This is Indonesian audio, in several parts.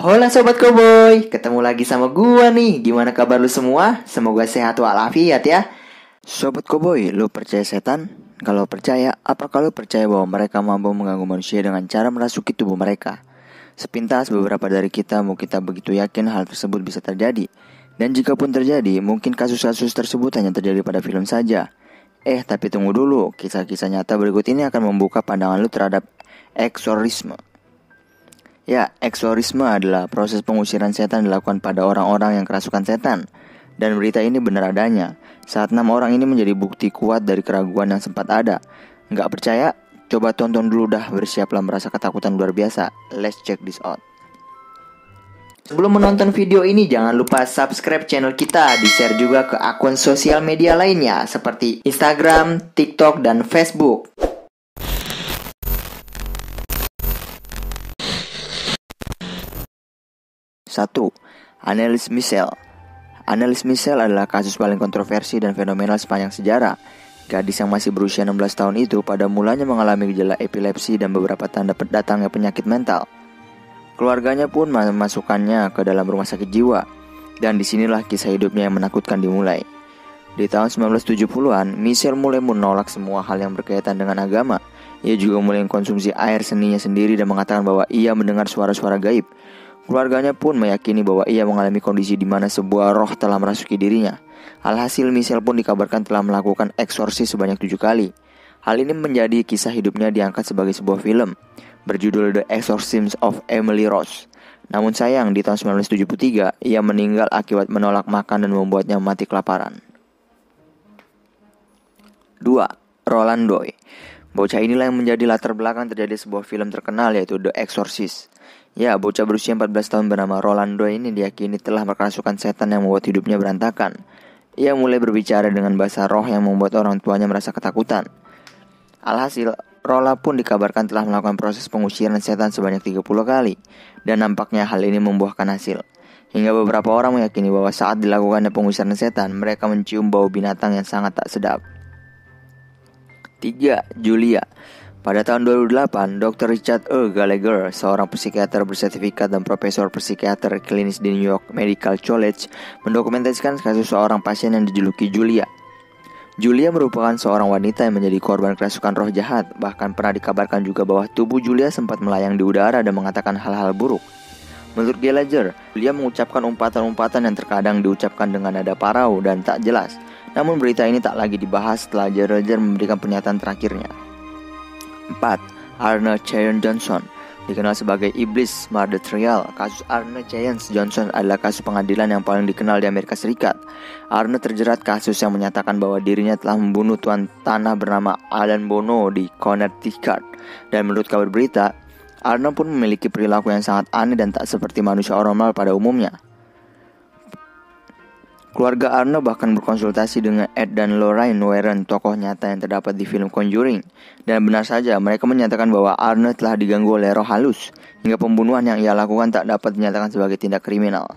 Hola Sobat Koboy, ketemu lagi sama gua nih. Gimana kabar lu semua? Semoga sehat walafiat ya. Sobat Koboy, lu percaya setan? Kalau percaya, apakah lu percaya bahwa mereka mampu mengganggu manusia dengan cara merasuki tubuh mereka? Sepintas beberapa dari kita mau kita begitu yakin hal tersebut bisa terjadi. Dan jika pun terjadi, mungkin kasus-kasus tersebut hanya terjadi pada film saja. Tapi tunggu dulu, kisah-kisah nyata berikut ini akan membuka pandangan lu terhadap eksorisme. Ya, eksorisme adalah proses pengusiran setan dilakukan pada orang-orang yang kerasukan setan. Dan berita ini benar adanya, saat 6 orang ini menjadi bukti kuat dari keraguan yang sempat ada. Nggak percaya? Coba tonton dulu dah, bersiaplah merasa ketakutan luar biasa. Let's check this out. Sebelum menonton video ini, jangan lupa subscribe channel kita, di-share juga ke akun sosial media lainnya seperti Instagram, TikTok, dan Facebook. 1. Annelies Michel. Annelies Michel adalah kasus paling kontroversi dan fenomenal sepanjang sejarah. Gadis yang masih berusia 16 tahun itu pada mulanya mengalami gejala epilepsi dan beberapa tanda datangnya penyakit mental. Keluarganya pun memasukkannya ke dalam rumah sakit jiwa. Dan disinilah kisah hidupnya yang menakutkan dimulai. Di tahun 1970-an, Michel mulai menolak semua hal yang berkaitan dengan agama. Ia juga mulai mengkonsumsi air seninya sendiri dan mengatakan bahwa ia mendengar suara-suara gaib. Keluarganya pun meyakini bahwa ia mengalami kondisi di mana sebuah roh telah merasuki dirinya. Alhasil Michel pun dikabarkan telah melakukan eksorsis sebanyak 7 kali. Hal ini menjadi kisah hidupnya diangkat sebagai sebuah film berjudul The Exorcism of Emily Rose. Namun sayang di tahun 1973 ia meninggal akibat menolak makan dan membuatnya mati kelaparan. 2. Roland Doy. Bocah inilah yang menjadi latar belakang terjadi sebuah film terkenal yaitu The Exorcist. Ya, bocah berusia 14 tahun bernama Roland Doy ini diyakini telah kerasukan setan yang membuat hidupnya berantakan. Ia mulai berbicara dengan bahasa roh yang membuat orang tuanya merasa ketakutan. Alhasil, Roland pun dikabarkan telah melakukan proses pengusiran setan sebanyak 30 kali. Dan nampaknya hal ini membuahkan hasil. Hingga beberapa orang meyakini bahwa saat dilakukannya pengusiran setan, mereka mencium bau binatang yang sangat tak sedap. 3. Julia. Pada tahun 2008, Dr. Richard E. Gallagher, seorang psikiater bersertifikat dan profesor psikiater klinis di New York Medical College, mendokumentasikan kasus seorang pasien yang dijuluki Julia. Julia merupakan seorang wanita yang menjadi korban kerasukan roh jahat. Bahkan pernah dikabarkan juga bahwa tubuh Julia sempat melayang di udara dan mengatakan hal-hal buruk. Menurut Gallagher, Julia mengucapkan umpatan-umpatan yang terkadang diucapkan dengan nada parau dan tak jelas. Namun berita ini tak lagi dibahas setelah Gallagher memberikan pernyataan terakhirnya. 4. Arne Cheyenne Johnson. Dikenal sebagai Iblis Murder Trial. Kasus Arne Cheyenne Johnson adalah kasus pengadilan yang paling dikenal di Amerika Serikat. Arne terjerat kasus yang menyatakan bahwa dirinya telah membunuh tuan tanah bernama Alan Bono di Connecticut. Dan menurut kabar berita, Arne pun memiliki perilaku yang sangat aneh dan tak seperti manusia normal pada umumnya. Keluarga Arne bahkan berkonsultasi dengan Ed dan Lorraine Warren, tokoh nyata yang terdapat di film Conjuring. Dan benar saja, mereka menyatakan bahwa Arne telah diganggu oleh roh halus, hingga pembunuhan yang ia lakukan tak dapat dinyatakan sebagai tindak kriminal.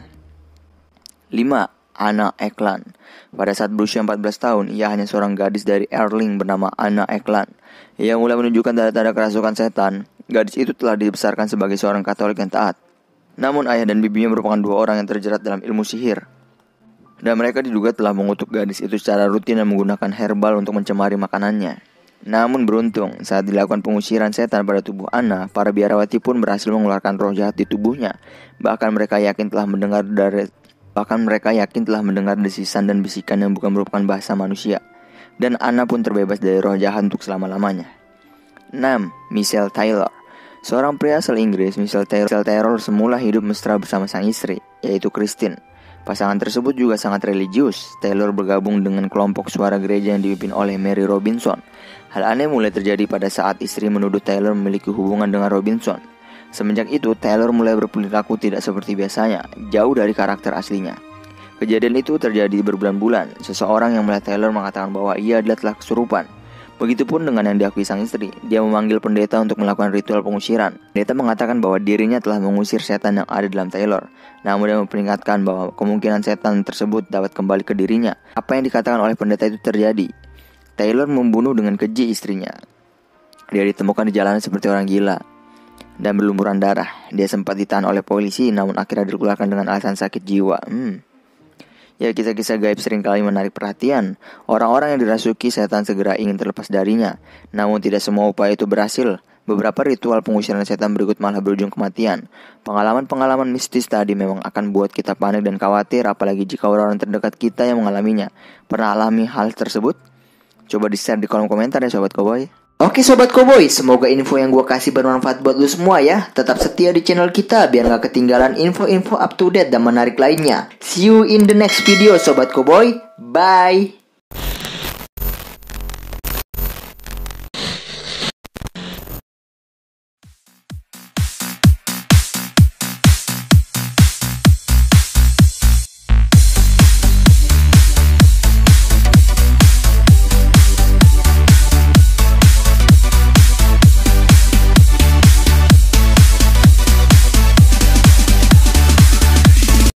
5. Anna Eklund. Pada saat berusia 14 tahun, ia hanya seorang gadis dari Erling bernama Anna Eklund. Ia mulai menunjukkan tanda-tanda kerasukan setan. Gadis itu telah dibesarkan sebagai seorang Katolik yang taat. Namun ayah dan bibinya merupakan 2 orang yang terjerat dalam ilmu sihir. Dan mereka diduga telah mengutuk gadis itu secara rutin dan menggunakan herbal untuk mencemari makanannya. Namun beruntung, saat dilakukan pengusiran setan pada tubuh Anna, para biarawati pun berhasil mengeluarkan roh jahat di tubuhnya. Bahkan mereka yakin telah mendengar desisan dan bisikan yang bukan merupakan bahasa manusia. Dan Anna pun terbebas dari roh jahat untuk selama-lamanya. 6. Michelle Taylor. Seorang pria asal Inggris, Michelle Taylor semula hidup mesra bersama sang istri, yaitu Christine. Pasangan tersebut juga sangat religius. Taylor bergabung dengan kelompok suara gereja yang dipimpin oleh Mary Robinson. Hal aneh mulai terjadi pada saat istri menuduh Taylor memiliki hubungan dengan Robinson. Semenjak itu, Taylor mulai berperilaku tidak seperti biasanya, jauh dari karakter aslinya. Kejadian itu terjadi berbulan-bulan. Seseorang yang melihat Taylor mengatakan bahwa ia telah kesurupan. Begitupun dengan yang diakui sang istri. Dia memanggil pendeta untuk melakukan ritual pengusiran. Pendeta mengatakan bahwa dirinya telah mengusir setan yang ada dalam Taylor. Namun dia memperingatkan bahwa kemungkinan setan tersebut dapat kembali ke dirinya. Apa yang dikatakan oleh pendeta itu terjadi. Taylor membunuh dengan keji istrinya. Dia ditemukan di jalanan seperti orang gila. dan berlumuran darah. Dia sempat ditahan oleh polisi, namun akhirnya dikeluarkan dengan alasan sakit jiwa. Ya, kisah-kisah gaib seringkali menarik perhatian. Orang-orang yang dirasuki setan segera ingin terlepas darinya. Namun tidak semua upaya itu berhasil. Beberapa ritual pengusiran setan berikut malah berujung kematian. Pengalaman-pengalaman mistis tadi memang akan buat kita panik dan khawatir, apalagi jika orang-orang terdekat kita yang mengalaminya. Pernah alami hal tersebut? Coba di-share di kolom komentar ya Sobat Koboi. Oke Sobat Koboi, semoga info yang gue kasih bermanfaat buat lu semua ya. Tetap setia di channel kita biar gak ketinggalan info-info up to date dan menarik lainnya. See you in the next video Sobat Koboi. Bye.